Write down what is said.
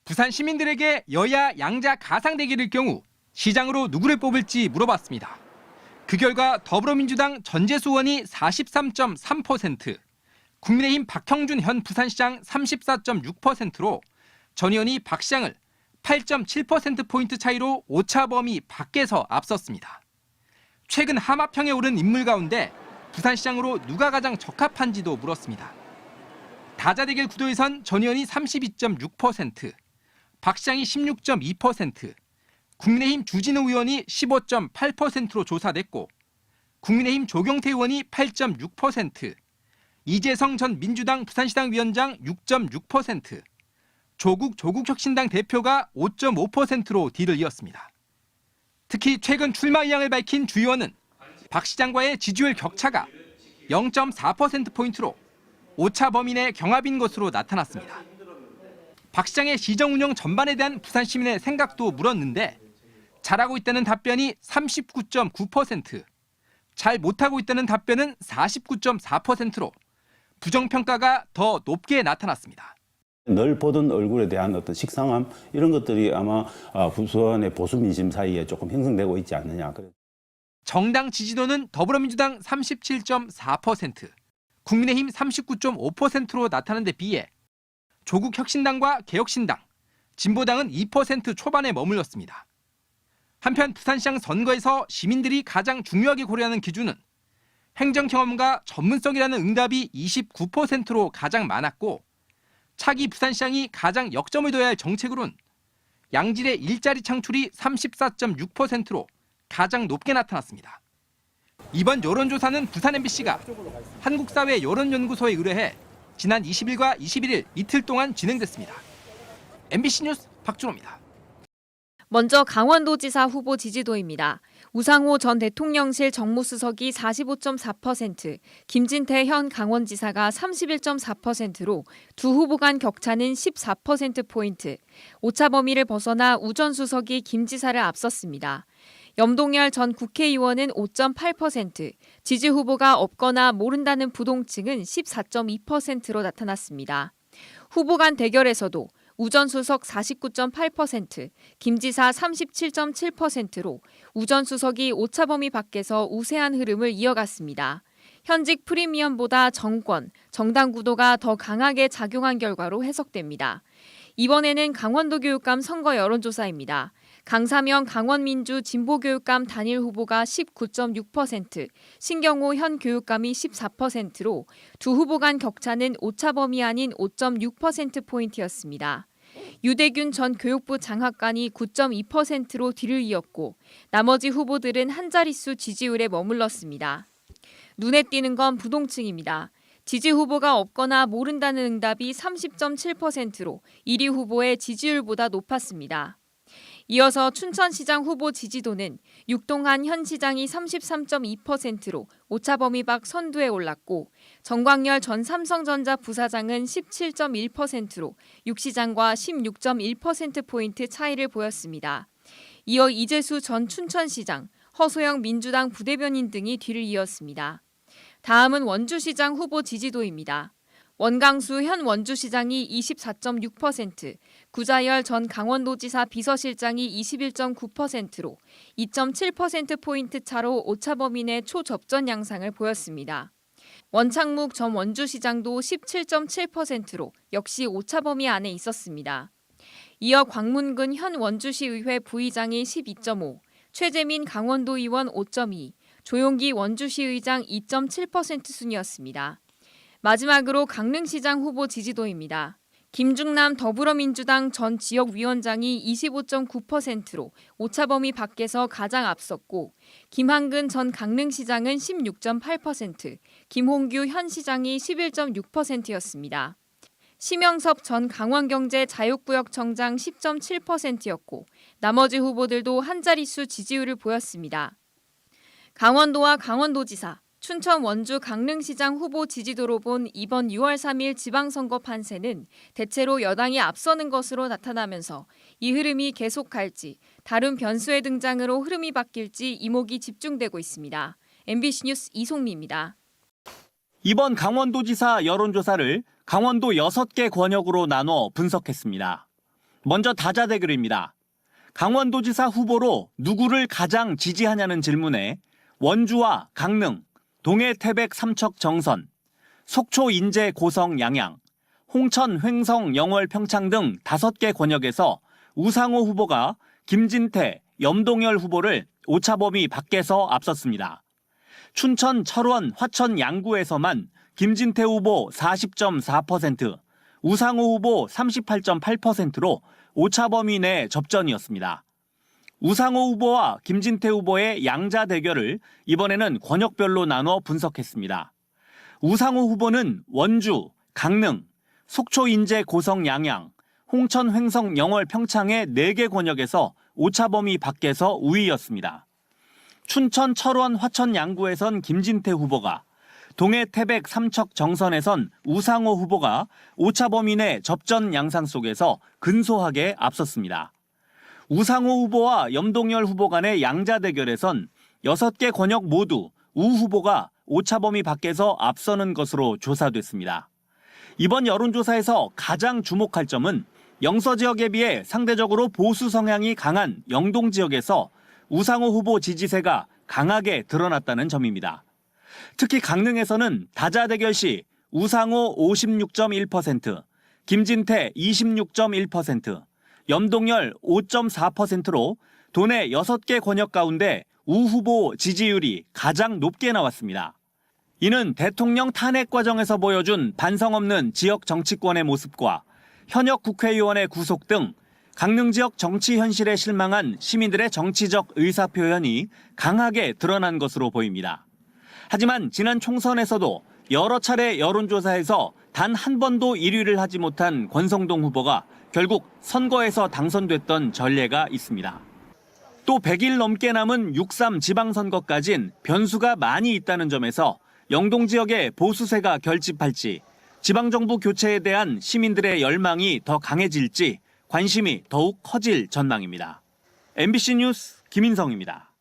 부산 시민들에게 여야 양자 가상 대결일 경우 시장으로 누구를 뽑을지 물어봤습니다. 그 결과 더불어민주당 전재수 의원이 43.3%, 국민의힘 박형준 현 부산시장 34.6%로 전 의원이 박 시장을 8.7%포인트 차이로 오차 범위 밖에서 앞섰습니다. 최근 하마평에 오른 인물 가운데 부산시장으로 누가 가장 적합한지도 물었습니다. 다자대결 구도에선 전 의원이 32.6%, 박 시장이 16.2%, 국민의힘 주진우 의원이 15.8%로 조사됐고 국민의힘 조경태 의원이 8.6%, 이재성 전 민주당 부산시당 위원장 6.6%, 조국혁신당 대표가 5.5%로 뒤를 이었습니다. 특히 최근 출마 의향을 밝힌 주 의원은 박 시장과의 지지율 격차가 0.4%포인트로 오차 범위 내 경합인 것으로 나타났습니다. 박 시장의 시정 운영 전반에 대한 부산 시민의 생각도 물었는데 잘하고 있다는 답변이 39.9%, 잘 못하고 있다는 답변은 49.4%로 부정평가가 더 높게 나타났습니다. 늘 보던 얼굴에 대한 어떤 식상함 이런 것들이 아마 부산의 보수 민심 사이에 조금 형성되고 있지 않느냐. 정당 지지도는 더불어민주당 37.4%, 국민의힘 39.5%로 나타난 데 비해 조국혁신당과 개혁신당, 진보당은 2% 초반에 머물렀습니다. 한편 부산시장 선거에서 시민들이 가장 중요하게 고려하는 기준은 행정 경험과 전문성이라는 응답이 29%로 가장 많았고 차기 부산시장이 가장 역점을 둬야 할 정책으로는 양질의 일자리 창출이 34.6%로 가장 높게 나타났습니다. 이번 여론조사는 부산 MBC가 한국사회 여론연구소에 의뢰해 지난 20일과 21일 이틀 동안 진행됐습니다. MBC 뉴스 박준호입니다. 먼저 강원도지사 후보 지지도입니다. 우상호 전 대통령실 정무수석이 45.4%, 김진태 현 강원지사가 31.4%로 두 후보 간 격차는 14%포인트, 오차 범위를 벗어나 우 전 수석이 김 지사를 앞섰습니다. 염동열 전 국회의원은 5.8%, 지지 후보가 없거나 모른다는 부동층은 14.2%로 나타났습니다. 후보 간 대결에서도 우 전 수석 49.8%, 김 지사 37.7%로 우 전 수석이 오차 범위 밖에서 우세한 흐름을 이어갔습니다. 현직 프리미엄보다 정권, 정당 구도가 더 강하게 작용한 결과로 해석됩니다. 이번에는 강원도 교육감 선거 여론조사입니다. 강사명 강원민주 진보교육감 단일 후보가 19.6%, 신경호 현 교육감이 14%로 두 후보 간 격차는 오차 범위 아닌 5.6%포인트였습니다. 유대균 전 교육부 장학관이 9.2%로 뒤를 이었고 나머지 후보들은 한 자릿수 지지율에 머물렀습니다. 눈에 띄는 건 부동층입니다. 지지 후보가 없거나 모른다는 응답이 30.7%로 1위 후보의 지지율보다 높았습니다. 이어서 춘천시장 후보 지지도는 육동한 현 시장이 33.2%로 오차 범위 밖 선두에 올랐고 정광열 전 삼성전자 부사장은 17.1%로 육 시장과 16.1%포인트 차이를 보였습니다. 이어 이재수 전 춘천시장, 허소영 민주당 부대변인 등이 뒤를 이었습니다. 다음은 원주시장 후보 지지도입니다. 원강수 현 원주시장이 24.6%, 구자열 전 강원도지사 비서실장이 21.9%로 2.7%포인트 차로 오차 범위 내 초접전 양상을 보였습니다. 원창묵 전 원주시장도 17.7%로 역시 오차 범위 안에 있었습니다. 이어 광문근 현 원주시의회 부의장이 12.5, 최재민 강원도의원 5.2, 조용기 원주시의장 2.7% 순이었습니다. 마지막으로 강릉시장 후보 지지도입니다. 김중남 더불어민주당 전 지역위원장이 25.9%로 오차 범위 밖에서 가장 앞섰고 김한근 전 강릉시장은 16.8%, 김홍규 현 시장이 11.6%였습니다. 심영섭 전 강원경제자유구역청장 10.7%였고 나머지 후보들도 한 자릿수 지지율을 보였습니다. 강원도와 강원도지사, 춘천 원주 강릉시장 후보 지지도로 본 이번 6월 3일 지방선거 판세는 대체로 여당이 앞서는 것으로 나타나면서 이 흐름이 계속할지 다른 변수의 등장으로 흐름이 바뀔지 이목이 집중되고 있습니다. MBC 뉴스 이송미입니다. 이번 강원도지사 여론조사를 강원도 6개 권역으로 나눠 분석했습니다. 먼저 다자 대결입니다. 강원도지사 후보로 누구를 가장 지지하냐는 질문에 원주와 강릉, 동해 태백 삼척 정선, 속초 인제 고성 양양, 홍천 횡성 영월 평창 등 5개 권역에서 우상호 후보가 김진태, 염동열 후보를 오차범위 밖에서 앞섰습니다. 춘천, 철원, 화천 양구에서만 김진태 후보 40.4%, 우상호 후보 38.8%로 오차범위 내 접전이었습니다. 우상호 후보와 김진태 후보의 양자 대결을 이번에는 권역별로 나눠 분석했습니다. 우상호 후보는 원주, 강릉, 속초 인제 고성 양양, 홍천 횡성 영월 평창의 4개 권역에서 오차범위 밖에서 우위였습니다. 춘천 철원 화천 양구에선 김진태 후보가, 동해 태백 삼척 정선에선 우상호 후보가 오차범위 내 접전 양상 속에서 근소하게 앞섰습니다. 우상호 후보와 염동열 후보 간의 양자 대결에선 6개 권역 모두 우 후보가 오차범위 밖에서 앞서는 것으로 조사됐습니다. 이번 여론조사에서 가장 주목할 점은 영서 지역에 비해 상대적으로 보수 성향이 강한 영동 지역에서 우상호 후보 지지세가 강하게 드러났다는 점입니다. 특히 강릉에서는 다자 대결 시 우상호 56.1%, 김진태 26.1%, 염동열 5.4%로 도내 6개 권역 가운데 우 후보 지지율이 가장 높게 나왔습니다. 이는 대통령 탄핵 과정에서 보여준 반성 없는 지역 정치권의 모습과 현역 국회의원의 구속 등 강릉 지역 정치 현실에 실망한 시민들의 정치적 의사표현이 강하게 드러난 것으로 보입니다. 하지만 지난 총선에서도 여러 차례 여론조사에서 단 한 번도 1위를 하지 못한 권성동 후보가 결국 선거에서 당선됐던 전례가 있습니다. 또 100일 넘게 남은 6.3 지방선거까진 변수가 많이 있다는 점에서 영동 지역의 보수세가 결집할지, 지방정부 교체에 대한 시민들의 열망이 더 강해질지 관심이 더욱 커질 전망입니다. MBC 뉴스 김인성입니다.